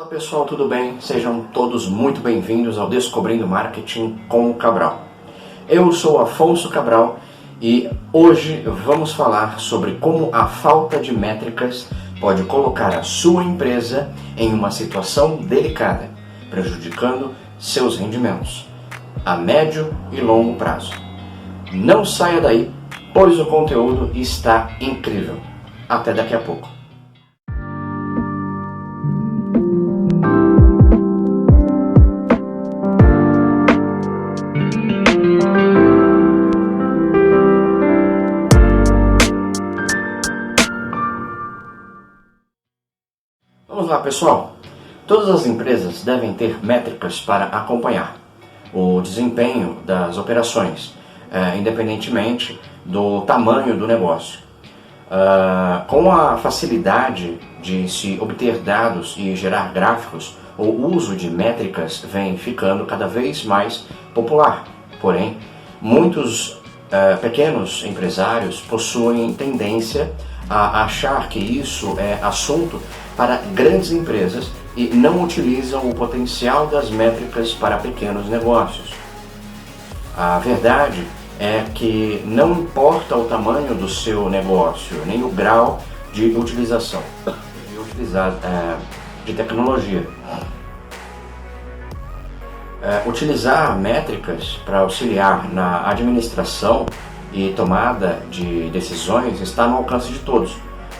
Fala pessoal, tudo bem? Sejam todos muito bem-vindos ao Descobrindo Marketing com o Cabral. Eu sou Afonso Cabral e hoje vamos falar sobre como a falta de métricas pode colocar a sua empresa em uma situação delicada, prejudicando seus rendimentos a médio e longo prazo. Não saia daí, pois o conteúdo está incrível. Até daqui a pouco. Vamos lá, pessoal. Todas as empresas devem ter métricas para acompanhar o desempenho das operações, independentemente do tamanho do negócio. Com a facilidade de se obter dados e gerar gráficos, o uso de métricas vem ficando cada vez mais popular. Porém, muitos pequenos empresários possuem tendência a achar que isso é assunto para grandes empresas e não utilizam o potencial das métricas para pequenos negócios. A verdade é que não importa o tamanho do seu negócio, nem o grau de utilização de tecnologia. Utilizar métricas para auxiliar na administração e tomada de decisões está no alcance de todos.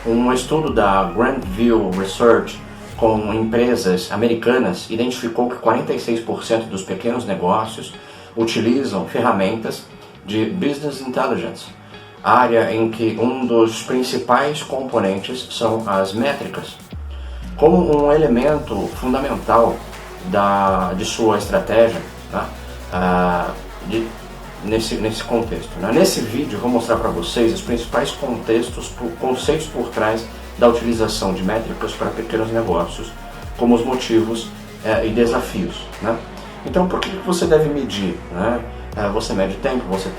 Um estudo da Grand View Research com empresas americanas identificou que 46% dos pequenos negócios utilizam ferramentas de Business Intelligence, área em que um dos principais componentes são as métricas, como um elemento fundamental de sua estratégia, tá? Nesse contexto. Nesse vídeo eu vou mostrar para vocês os principais conceitos por trás da utilização de métricas para pequenos negócios, como os motivos e desafios. Então, por que você deve medir? Você mede tempo, você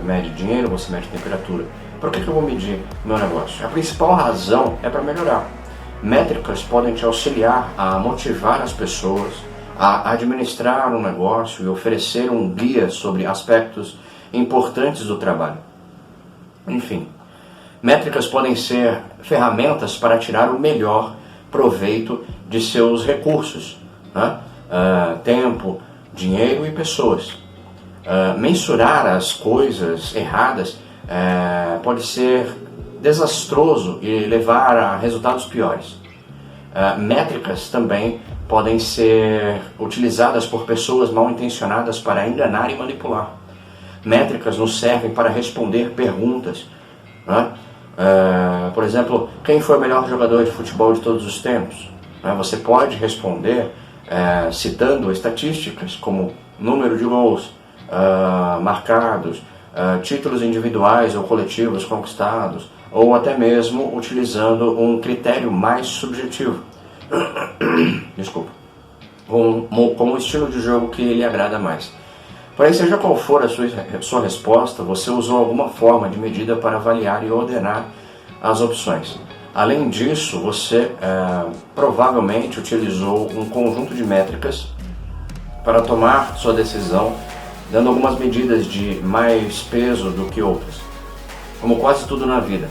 mede dinheiro, você mede temperatura. Por que eu vou medir meu negócio? A principal razão é para melhorar. Métricas podem te auxiliar a motivar as pessoas, a administrar um negócio e oferecer um guia sobre aspectos importantes do trabalho. Enfim, métricas podem ser ferramentas para tirar o melhor proveito de seus recursos, tempo, dinheiro e pessoas. Mensurar as coisas erradas pode ser desastroso e levar a resultados piores. Métricas também podem ser utilizadas por pessoas mal intencionadas para enganar e manipular. Métricas nos servem para responder perguntas. Por exemplo, quem foi o melhor jogador de futebol de todos os tempos? Você pode responder citando estatísticas como número de gols marcados, títulos individuais ou coletivos conquistados, ou até mesmo utilizando um critério mais subjetivo. Desculpa. Com o estilo de jogo que lhe agrada mais. Porém, seja qual for a sua resposta, você usou alguma forma de medida para avaliar e ordenar as opções. Além disso, você provavelmente utilizou um conjunto de métricas para tomar sua decisão, dando algumas medidas de mais peso do que outras. Como quase tudo na vida,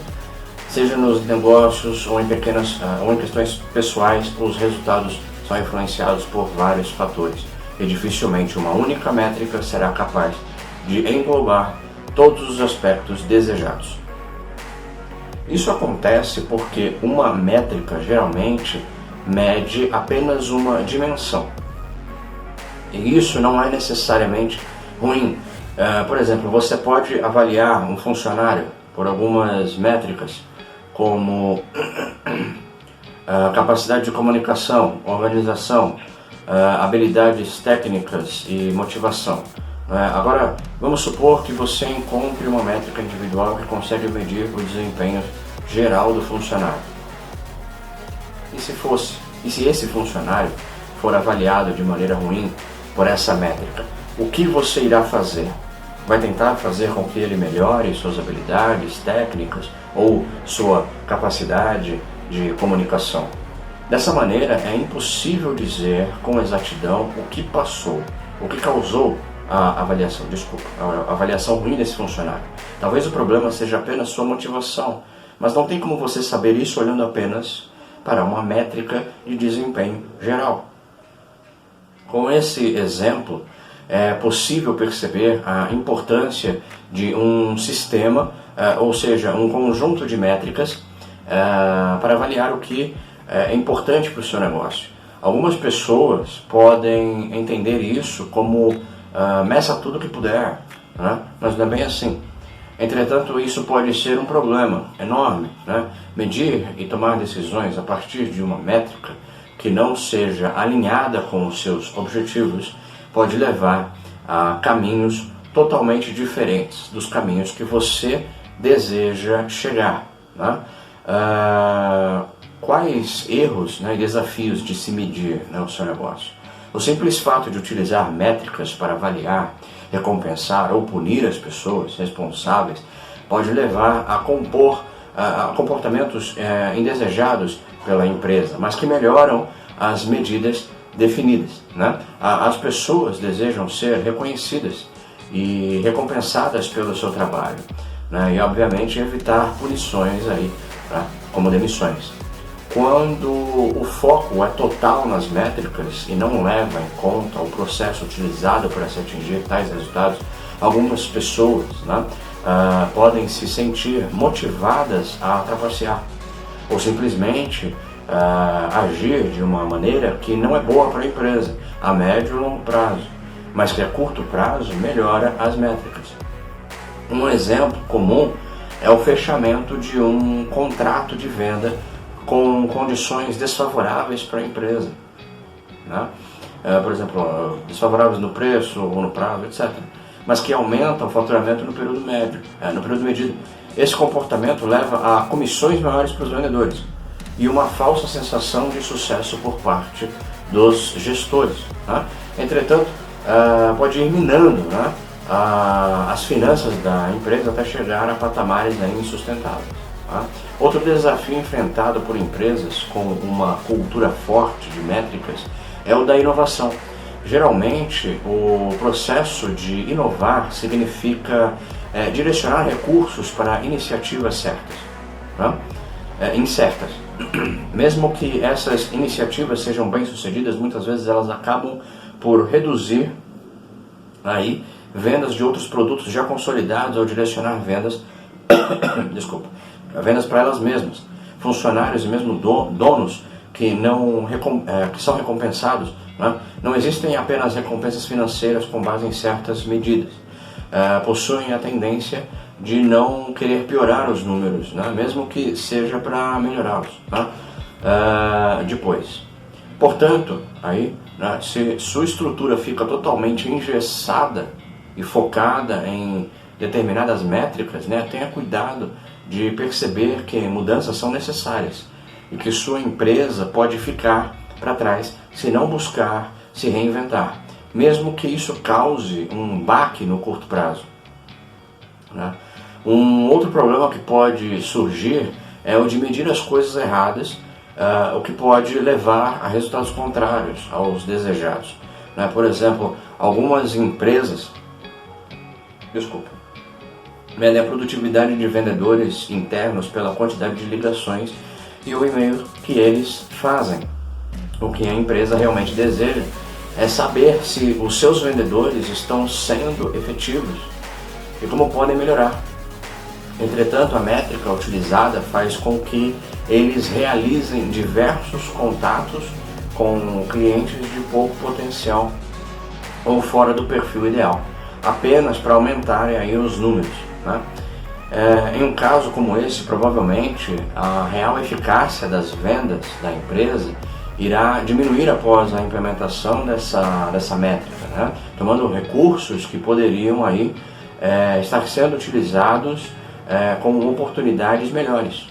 seja nos negócios ou em questões pessoais, os resultados são influenciados por vários fatores e dificilmente uma única métrica será capaz de englobar todos os aspectos desejados. Isso acontece porque uma métrica geralmente mede apenas uma dimensão. E isso não é necessariamente ruim. Por exemplo, você pode avaliar um funcionário por algumas métricas, como capacidade de comunicação, organização, habilidades técnicas e motivação. Agora, vamos supor que você encontre uma métrica individual que consegue medir o desempenho geral do funcionário. E se esse funcionário for avaliado de maneira ruim por essa métrica, o que você irá fazer? Vai tentar fazer com que ele melhore suas habilidades técnicas ou sua capacidade de comunicação? Dessa maneira, é impossível dizer com exatidão o que passou, o que causou a avaliação ruim desse funcionário. Talvez o problema seja apenas sua motivação, mas não tem como você saber isso olhando apenas para uma métrica de desempenho geral. Com esse exemplo, é possível perceber a importância de um sistema, ou seja, um conjunto de métricas para avaliar o que é importante para o seu negócio. Algumas pessoas podem entender isso como meça tudo que puder, né? Mas não é bem assim. Entretanto, isso pode ser um problema enorme, né? Medir e tomar decisões a partir de uma métrica que não seja alinhada com os seus objetivos pode levar a caminhos totalmente diferentes dos caminhos que você deseja chegar, né? Quais erros, né, e desafios de se medir, né, o seu negócio? O simples fato de utilizar métricas para avaliar, recompensar ou punir as pessoas responsáveis pode levar a comportamentos indesejados pela empresa, mas que melhoram as medidas definidas, né? As pessoas desejam ser reconhecidas e recompensadas pelo seu trabalho, né? E obviamente evitar punições aí, tá? Como demissões. Quando o foco é total nas métricas e não leva em conta o processo utilizado para se atingir tais resultados, algumas pessoas, né, podem se sentir motivadas a trapacear ou simplesmente agir de uma maneira que não é boa para a empresa a médio e longo prazo, mas que a curto prazo melhora as métricas. Um exemplo comum é o fechamento de um contrato de venda com condições desfavoráveis para a empresa, né? Por exemplo, desfavoráveis no preço ou no prazo, etc. Mas que aumentam o faturamento no período médio, no período medido. Esse comportamento leva a comissões maiores para os vendedores e uma falsa sensação de sucesso por parte dos gestores, né? Entretanto, pode ir minando, né, as finanças da empresa até chegar a patamares insustentáveis. Outro desafio enfrentado por empresas com uma cultura forte de métricas é o da inovação. Geralmente, o processo de inovar significa direcionar recursos para iniciativas certas, né? Incertas. Mesmo que essas iniciativas sejam bem-sucedidas, muitas vezes elas acabam por reduzir aí vendas de outros produtos já consolidados ou direcionar vendas vendas para elas mesmas. Funcionários e mesmo donos que são recompensados, né? Não existem apenas recompensas financeiras com base em certas medidas. Possuem a tendência de não querer piorar os números, né? Mesmo que seja para melhorá-los, né? Depois. Portanto, aí, né, se sua estrutura fica totalmente engessada e focada em determinadas métricas, né, tenha cuidado de perceber que mudanças são necessárias e que sua empresa pode ficar para trás se não buscar se reinventar, mesmo que isso cause um baque no curto prazo, né? Um outro problema que pode surgir é o de medir as coisas erradas, o que pode levar a resultados contrários aos desejados, né? Por exemplo, algumas empresas medem a produtividade de vendedores internos pela quantidade de ligações e o e-mail que eles fazem. O que a empresa realmente deseja é saber se os seus vendedores estão sendo efetivos e como podem melhorar. Entretanto, a métrica utilizada faz com que eles realizem diversos contatos com clientes de pouco potencial ou fora do perfil ideal, apenas para aumentarem aí os números, né? Em um caso como esse, provavelmente a real eficácia das vendas da empresa irá diminuir após a implementação dessa métrica, né? Tomando recursos que poderiam aí estar sendo utilizados com oportunidades melhores,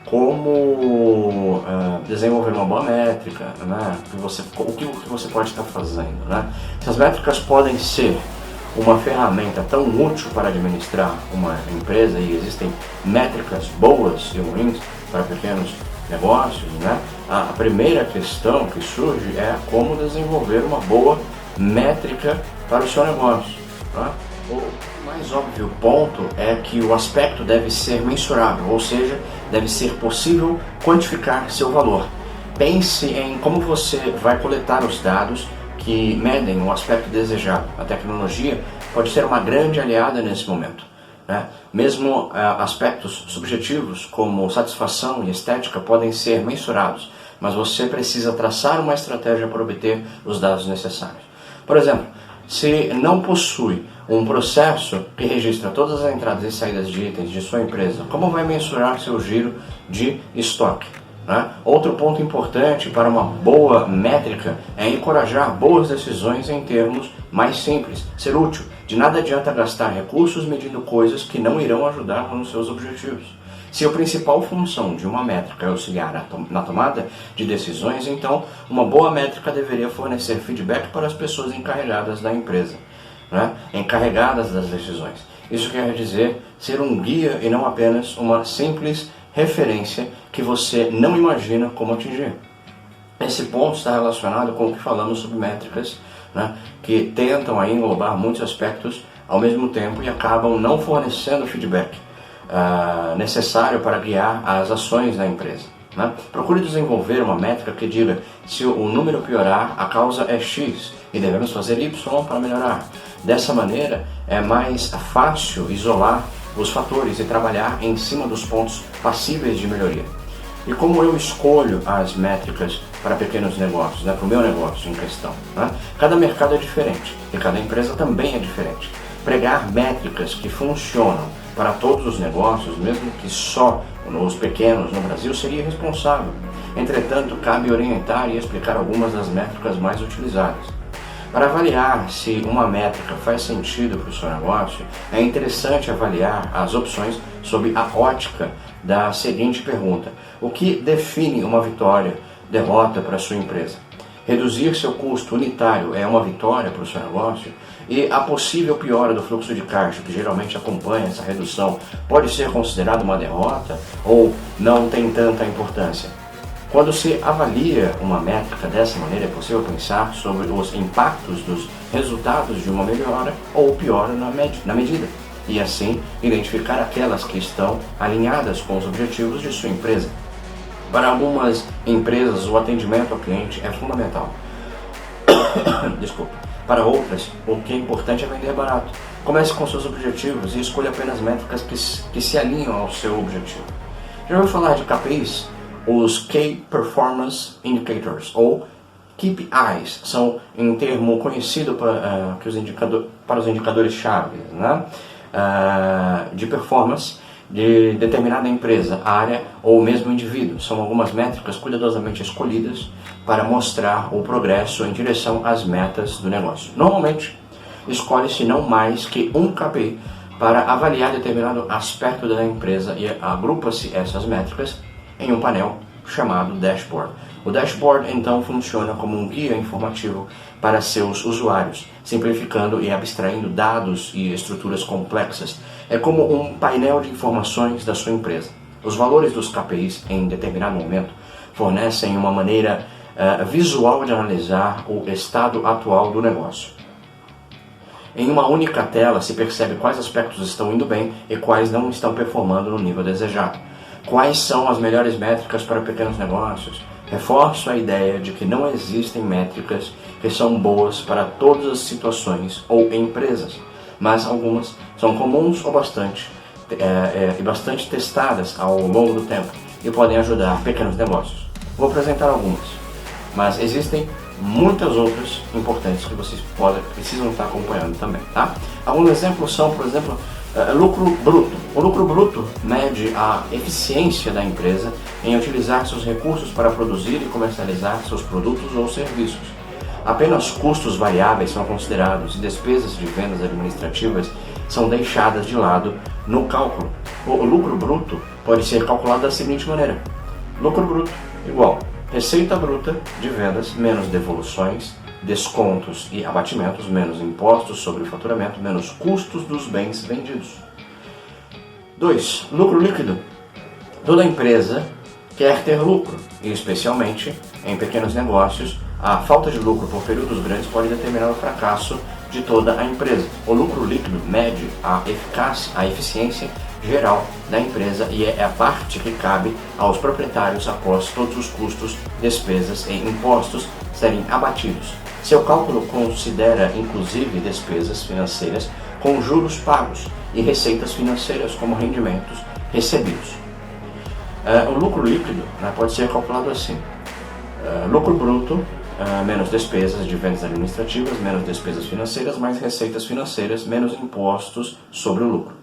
como desenvolver uma boa métrica, né? O que você pode estar fazendo, né? Essas métricas podem ser uma ferramenta tão útil para administrar uma empresa, e existem métricas boas e ruins para pequenos negócios, né? a primeira questão que surge é como desenvolver uma boa métrica para o seu negócio. Tá? O mais óbvio ponto é que o aspecto deve ser mensurável, ou seja, deve ser possível quantificar seu valor. Pense em como você vai coletar os dados que medem o aspecto desejado. A tecnologia pode ser uma grande aliada nesse momento, né? Mesmo aspectos subjetivos como satisfação e estética podem ser mensurados, mas você precisa traçar uma estratégia para obter os dados necessários. Por exemplo, se não possui um processo que registra todas as entradas e saídas de itens de sua empresa, como vai mensurar seu giro de estoque? Né? Outro ponto importante para uma boa métrica é encorajar boas decisões em termos mais simples, ser útil. De nada adianta gastar recursos medindo coisas que não irão ajudar nos seus objetivos. Se a principal função de uma métrica é auxiliar na tomada de decisões, então uma boa métrica deveria fornecer feedback para as pessoas encarregadas da empresa, né? Encarregadas das decisões. Isso quer dizer ser um guia e não apenas uma simples referência que você não imagina como atingir. Esse ponto está relacionado com o que falamos sobre métricas, né, que tentam aí englobar muitos aspectos ao mesmo tempo e acabam não fornecendo feedback necessário para guiar as ações da empresa. Né? Procure desenvolver uma métrica que diga: se o número piorar, a causa é X e devemos fazer Y para melhorar. Dessa maneira é mais fácil isolar os fatores e trabalhar em cima dos pontos passíveis de melhoria. E como eu escolho as métricas para pequenos negócios, né, para o meu negócio em questão? Né? Cada mercado é diferente e cada empresa também é diferente. Pregar métricas que funcionam para todos os negócios, mesmo que só os pequenos no Brasil, seria irresponsável. Entretanto, cabe orientar e explicar algumas das métricas mais utilizadas. Para avaliar se uma métrica faz sentido para o seu negócio, é interessante avaliar as opções sob a ótica da seguinte pergunta: o que define uma vitória, derrota para a sua empresa? Reduzir seu custo unitário é uma vitória para o seu negócio? E a possível piora do fluxo de caixa, que geralmente acompanha essa redução, pode ser considerada uma derrota ou não tem tanta importância? Quando se avalia uma métrica dessa maneira, é possível pensar sobre os impactos dos resultados de uma melhora ou piora na medida, e assim identificar aquelas que estão alinhadas com os objetivos de sua empresa. Para algumas empresas, o atendimento ao cliente é fundamental. Desculpa. Para outras, o que é importante é vender barato. Comece com seus objetivos e escolha apenas métricas que se alinham ao seu objetivo. Já ouviu falar de KPIs? Os Key Performance Indicators, ou KPIs, são um termo conhecido para os indicadores-chave, né, de performance de determinada empresa, área ou mesmo indivíduo. São algumas métricas cuidadosamente escolhidas para mostrar o progresso em direção às metas do negócio. Normalmente, escolhe-se não mais que um KPI para avaliar determinado aspecto da empresa e agrupa-se essas métricas em um painel chamado dashboard. O dashboard então funciona como um guia informativo para seus usuários, simplificando e abstraindo dados e estruturas complexas. É como um painel de informações da sua empresa. Os valores dos KPIs em determinado momento fornecem uma maneira visual de analisar o estado atual do negócio. Em uma única tela se percebe quais aspectos estão indo bem e quais não estão performando no nível desejado. Quais são as melhores métricas para pequenos negócios? Reforço a ideia de que não existem métricas que são boas para todas as situações ou empresas, mas algumas são comuns ou bastante testadas ao longo do tempo e podem ajudar pequenos negócios. Vou apresentar algumas, mas existem muitas outras importantes que vocês precisam estar acompanhando também, tá? Alguns exemplos são, por exemplo, lucro bruto. O lucro bruto mede a eficiência da empresa em utilizar seus recursos para produzir e comercializar seus produtos ou serviços. Apenas custos variáveis são considerados e despesas de vendas administrativas são deixadas de lado no cálculo. O lucro bruto pode ser calculado da seguinte maneira: lucro bruto igual receita bruta de vendas menos devoluções, descontos e abatimentos, menos impostos sobre o faturamento, menos custos dos bens vendidos. 2. Lucro líquido. Toda empresa quer ter lucro, e especialmente em pequenos negócios, a falta de lucro por períodos grandes pode determinar o fracasso de toda a empresa. O lucro líquido mede a eficácia, a eficiência geral da empresa e é a parte que cabe aos proprietários após todos os custos, despesas e impostos serem abatidos. Seu cálculo considera inclusive despesas financeiras com juros pagos e receitas financeiras como rendimentos recebidos. O lucro líquido pode ser calculado assim: lucro bruto menos despesas de vendas administrativas, menos despesas financeiras, mais receitas financeiras, menos impostos sobre o lucro.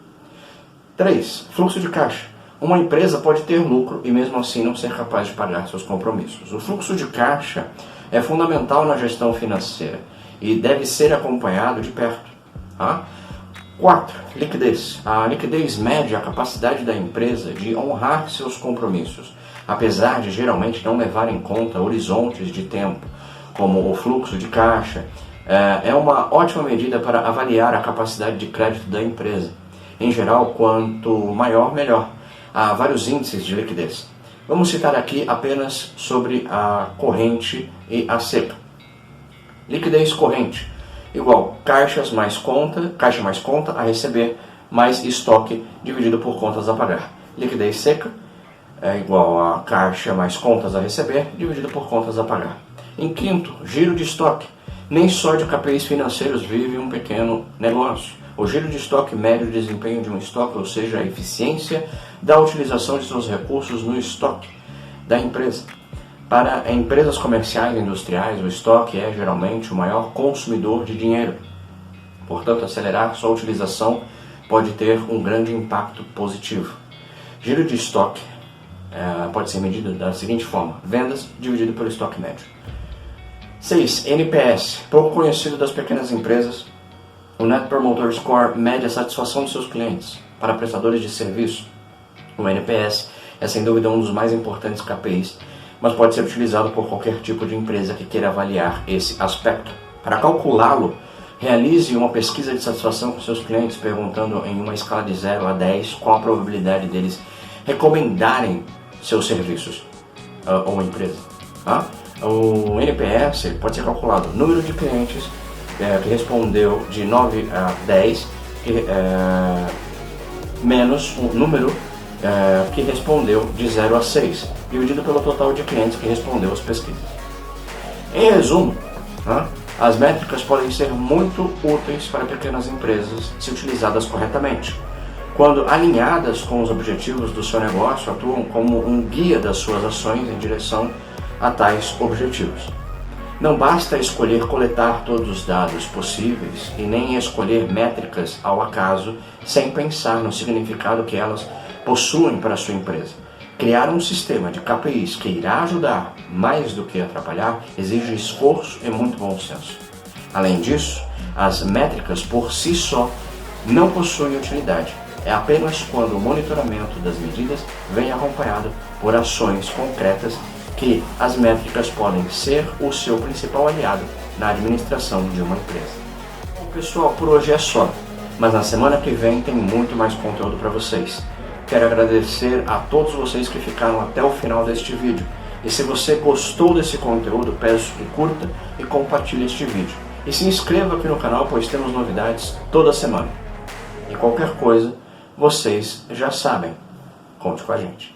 3. Fluxo de caixa. Uma empresa pode ter lucro e mesmo assim não ser capaz de pagar seus compromissos. O fluxo de caixa é fundamental na gestão financeira e deve ser acompanhado de perto. 4. Liquidez. A liquidez mede a capacidade da empresa de honrar seus compromissos, apesar de geralmente não levar em conta horizontes de tempo, como o fluxo de caixa. É uma ótima medida para avaliar a capacidade de crédito da empresa. Em geral, quanto maior, melhor. Há vários índices de liquidez. Vamos citar aqui apenas sobre a corrente e a seca. Liquidez corrente igual caixa mais conta a receber, mais estoque dividido por contas a pagar. Liquidez seca é igual a caixa mais contas a receber dividido por contas a pagar. Em quinto, giro de estoque. Nem só de KPIs financeiros vive um pequeno negócio. O giro de estoque mede o desempenho de um estoque, ou seja, a eficiência da utilização de seus recursos no estoque da empresa. Para empresas comerciais e industriais, o estoque é geralmente o maior consumidor de dinheiro. Portanto, acelerar sua utilização pode ter um grande impacto positivo. Giro de estoque pode ser medido da seguinte forma: vendas dividido pelo estoque médio. 6. NPS, pouco conhecido das pequenas empresas. O Net Promoter Score mede a satisfação dos seus clientes. Para prestadores de serviço, o NPS é sem dúvida um dos mais importantes KPIs, mas pode ser utilizado por qualquer tipo de empresa que queira avaliar esse aspecto. Para calculá-lo, realize uma pesquisa de satisfação com seus clientes, perguntando em uma escala de 0 a 10 qual a probabilidade deles recomendarem seus serviços ou empresa. O NPS pode ser calculado número de clientes que respondeu de 9 a 10 menos o número que respondeu de 0 a 6, dividido pelo total de clientes que respondeu às pesquisas. Em resumo, as métricas podem ser muito úteis para pequenas empresas se utilizadas corretamente. Quando alinhadas com os objetivos do seu negócio, atuam como um guia das suas ações em direção a tais objetivos. Não basta escolher coletar todos os dados possíveis e nem escolher métricas ao acaso sem pensar no significado que elas possuem para a sua empresa. Criar um sistema de KPIs que irá ajudar mais do que atrapalhar exige esforço e muito bom senso. Além disso, as métricas por si só não possuem utilidade. É apenas quando o monitoramento das medidas vem acompanhado por ações concretas que as métricas podem ser o seu principal aliado na administração de uma empresa. Bom, pessoal, por hoje é só, mas na semana que vem tem muito mais conteúdo para vocês. Quero agradecer a todos vocês que ficaram até o final deste vídeo. E se você gostou desse conteúdo, peço que curta e compartilhe este vídeo. E se inscreva aqui no canal, pois temos novidades toda semana. E qualquer coisa, vocês já sabem. Conte com a gente.